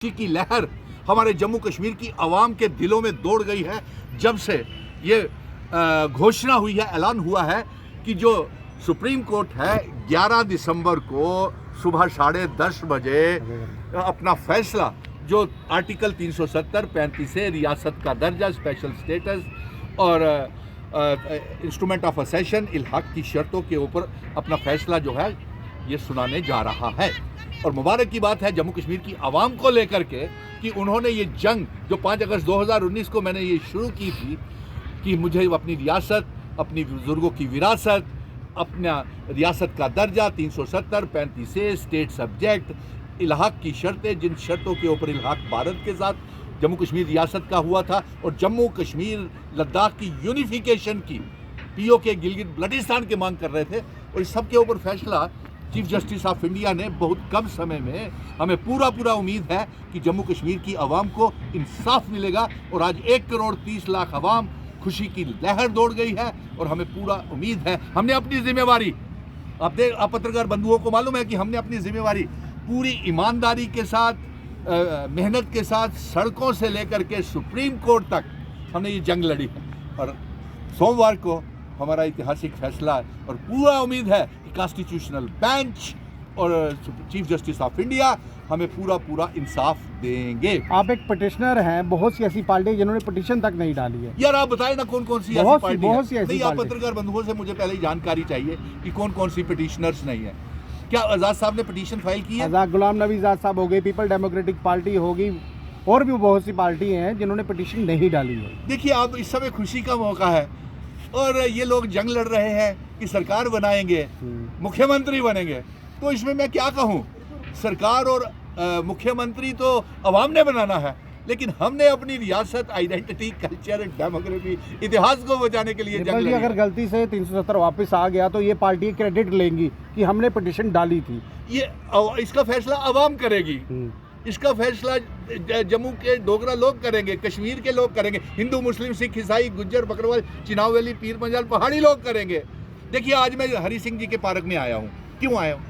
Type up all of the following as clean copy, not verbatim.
की लहर हमारे जम्मू कश्मीर की आवाम के दिलों में दौड़ गई है जब से ये घोषणा हुई है, ऐलान हुआ है कि जो सुप्रीम कोर्ट है 11 दिसंबर को सुबह 10:30 बजे अपना फैसला जो आर्टिकल 370 35 से रियासत का दर्जा, स्पेशल स्टेटस और इंस्ट्रूमेंट ऑफ असेशन इल्हाक की शर्तों के ऊपर अपना फैसला जो है ये सुनाने जा रहा है। और मुबारक की बात है जम्मू कश्मीर की आवाम को लेकर के कि उन्होंने ये जंग जो 5 अगस्त 2019 को मैंने ये शुरू की थी कि मुझे अपनी रियासत, अपनी बुजुर्गों की विरासत, अपना रियासत का दर्जा 370 35 से स्टेट सब्जेक्ट इल्हाक की शर्तें, जिन शर्तों के ऊपर इल्हाक भारत के साथ जम्मू कश्मीर रियासत का हुआ था और जम्मू कश्मीर लद्दाख की यूनिफिकेशन की पीओके गिलगित बल्टिस्तान के मांग कर रहे थे। और इस सब के ऊपर फैसला चीफ जस्टिस ऑफ इंडिया ने बहुत कम समय में, हमें पूरा उम्मीद है कि जम्मू कश्मीर की आवाम को इंसाफ मिलेगा। और आज 1,30,00,000 आवाम खुशी की लहर दौड़ गई है और हमें पूरा उम्मीद है हमने अपनी जिम्मेवारी, आप पत्रकार बंधुओं को मालूम है कि हमने अपनी जिम्मेवारी पूरी ईमानदारी के साथ, मेहनत के साथ, सड़कों से लेकर के सुप्रीम कोर्ट तक हमने ये जंग लड़ी है। और सोमवार को हमारा ऐतिहासिक फैसला है और पूरा उम्मीद है कि कॉन्स्टिट्यूशनल बेंच और चीफ जस्टिस ऑफ इंडिया हमें पूरा इंसाफ देंगे। आप एक पिटिशनर हैं, बहुत सी ऐसी पार्टी जिन्होंने पिटीशन तक नहीं डाली है। यार आप बताएं ना कौन सी ऐसी पार्टी है? नहीं, आप पत्रकार बंधुओं से मुझे पहले ही जानकारी चाहिए कि कौन सी पिटिशनर्स नहीं है। क्या आज़ाद साहब ने पिटीशन फाइल की है? आज़ाद गुलाम नबी आज़ाद साहब हो गए, पीपल डेमोक्रेटिक पार्टी होगी, और भी बहुत सी पार्टी हैं जिन्होंने पिटीशन नहीं डाली है। देखिए, आप इस समय खुशी का मौका है और ये लोग जंग लड़ रहे हैं कि सरकार बनाएंगे, मुख्यमंत्री बनेंगे। तो इसमें मैं क्या कहूँ, सरकार और मुख्यमंत्री तो अवाम ने बनाना है, लेकिन हमने अपनी रियासत, आइडेंटिटी, कल्चर, डेमोक्रेसी, इतिहास को बचाने के लिए जंग लड़ी। अगर गलती से 370 वापस आ गया तो ये पार्टी क्रेडिट लेंगी कि हमने पिटीशन डाली थी। ये इसका फैसला अवाम करेगी, इसका फैसला जम्मू के डोगरा लोग करेंगे, कश्मीर के लोग करेंगे, हिंदू, मुस्लिम, सिख, ईसाई, गुज्जर, बकरवाल, चिनाब वैली, पीर पंजाल, पहाड़ी लोग करेंगे। देखिए, आज मैं हरि सिंह जी के पार्क में आया हूँ। क्यों आया हूँ?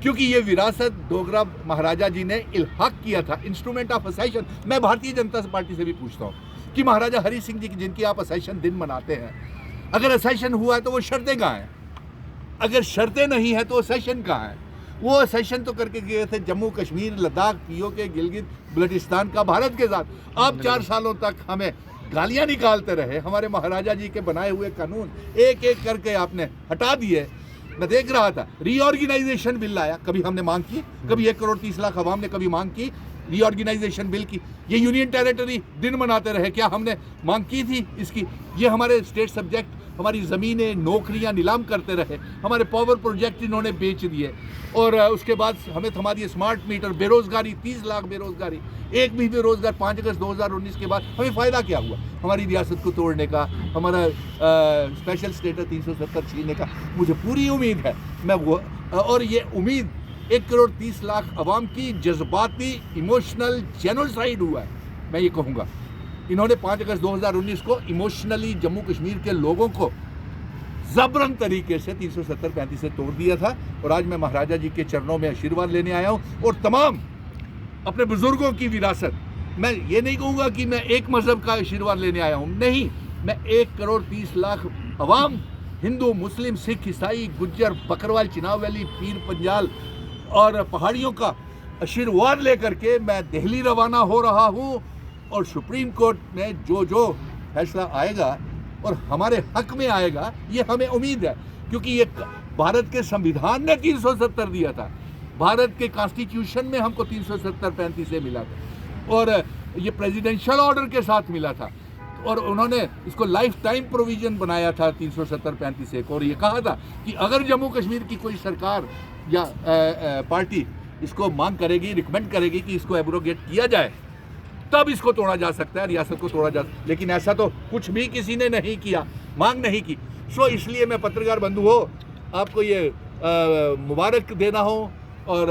क्योंकि ये विरासत डोगरा महाराजा जी ने इल्हाक किया था, इंस्ट्रूमेंट ऑफ असेशन। मैं भारतीय जनता पार्टी से भी पूछता हूँ कि महाराजा हरि सिंह जी की, जिनकी आप असेशन दिन मनाते हैं, अगर असेशन हुआ है तो वो शर्तें कहाँ हैं? अगर शर्तें नहीं है तो असेशन कहाँ है? वो सेशन तो करके गए थे जम्मू कश्मीर लद्दाख पीओके गिलगित बल्टिस्तान का भारत के साथ। आप 4 सालों तक हमें गालियां निकालते रहे, हमारे महाराजा जी के बनाए हुए कानून एक एक करके आपने हटा दिए। मैं देख रहा था रीऑर्गेनाइजेशन बिल आया, कभी हमने मांग की? कभी 1,30,00,000 आवाम ने कभी मांग की रीऑर्गेनाइजेशन बिल की? ये यूनियन टेरिटरी दिन मनाते रहे, क्या हमने मांग की थी इसकी? ये हमारे स्टेट सब्जेक्ट, हमारी ज़मीनें, नौकरियां नीलाम करते रहे, हमारे पावर प्रोजेक्ट इन्होंने बेच दिए। और उसके बाद हमें हमारी स्मार्ट मीटर, बेरोज़गारी, 30 लाख बेरोज़गारी, एक भी बेरोज़गार 5 अगस्त 2019 के बाद हमें फ़ायदा क्या हुआ? हमारी रियासत को तोड़ने का, हमारा स्पेशल स्टेटस 370 छीनने का। मुझे पूरी उम्मीद है, मैं वो, और ये उम्मीद 1,30,00,000 आवाम की जज्बाती, इमोशनल जेनोसाइड हुआ है, मैं ये कहूँगा। इन्होंने 5 अगस्त 2019 को इमोशनली जम्मू कश्मीर के लोगों को जबरन तरीके से 370 35 से तोड़ दिया था। और आज मैं महाराजा जी के चरणों में आशीर्वाद लेने आया हूँ और तमाम अपने बुजुर्गों की विरासत, मैं ये नहीं कहूँगा कि मैं एक मज़हब का आशीर्वाद लेने आया हूँ, नहीं, मैं 1,30,00,000 अवाम, हिंदू, मुस्लिम, सिख, ईसाई, गुज्जर, बकरवाल, चिनाब वैली, पीर पंजाल और पहाड़ियों का आशीर्वाद लेकर के मैं दिल्ली रवाना हो रहा हूँ। और सुप्रीम कोर्ट में जो फैसला आएगा और हमारे हक में आएगा, ये हमें उम्मीद है, क्योंकि ये भारत के संविधान ने 370 दिया था, भारत के कॉन्स्टिट्यूशन में हमको 370 35 से मिला था और ये प्रेसिडेंशियल ऑर्डर के साथ मिला था। और उन्होंने इसको लाइफ टाइम प्रोविजन बनाया था 370 35 से। और ये कहा था कि अगर जम्मू कश्मीर की कोई सरकार या पार्टी इसको मांग करेगी, रिकमेंड करेगी कि इसको एब्रोगेट किया जाए, तब इसको तोड़ा जा सकता है, रियासत को तोड़ा जा सकता है। लेकिन ऐसा तो कुछ भी किसी ने नहीं किया, मांग नहीं की। सो इसलिए मैं पत्रकार बंधु हो आपको ये मुबारक देना हो। और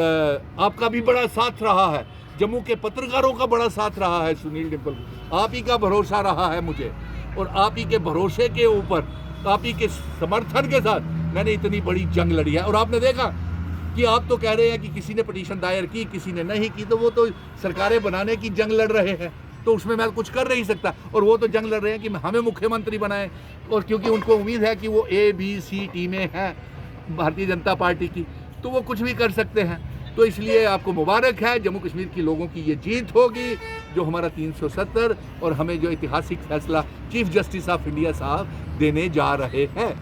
आपका भी बड़ा साथ रहा है, जम्मू के पत्रकारों का बड़ा साथ रहा है सुनील डिम्पल, आप ही का भरोसा रहा है मुझे। और आप ही के भरोसे के ऊपर, आप ही के समर्थन के साथ मैंने इतनी बड़ी जंग लड़ी है। और आपने देखा कि आप तो कह रहे हैं कि किसी ने पटिशन दायर की, किसी ने नहीं की, तो वो तो सरकारें बनाने की जंग लड़ रहे हैं, तो उसमें मैं कुछ कर नहीं सकता। और वो तो जंग लड़ रहे हैं कि हमें मुख्यमंत्री बनाएं, और क्योंकि उनको उम्मीद है कि वो ABC टीमें हैं भारतीय जनता पार्टी की, तो वो कुछ भी कर सकते हैं। तो इसलिए आपको मुबारक है, जम्मू कश्मीर की लोगों की ये जीत होगी, जो हमारा 370 और हमें जो ऐतिहासिक फैसला चीफ जस्टिस ऑफ इंडिया साहब देने जा रहे हैं।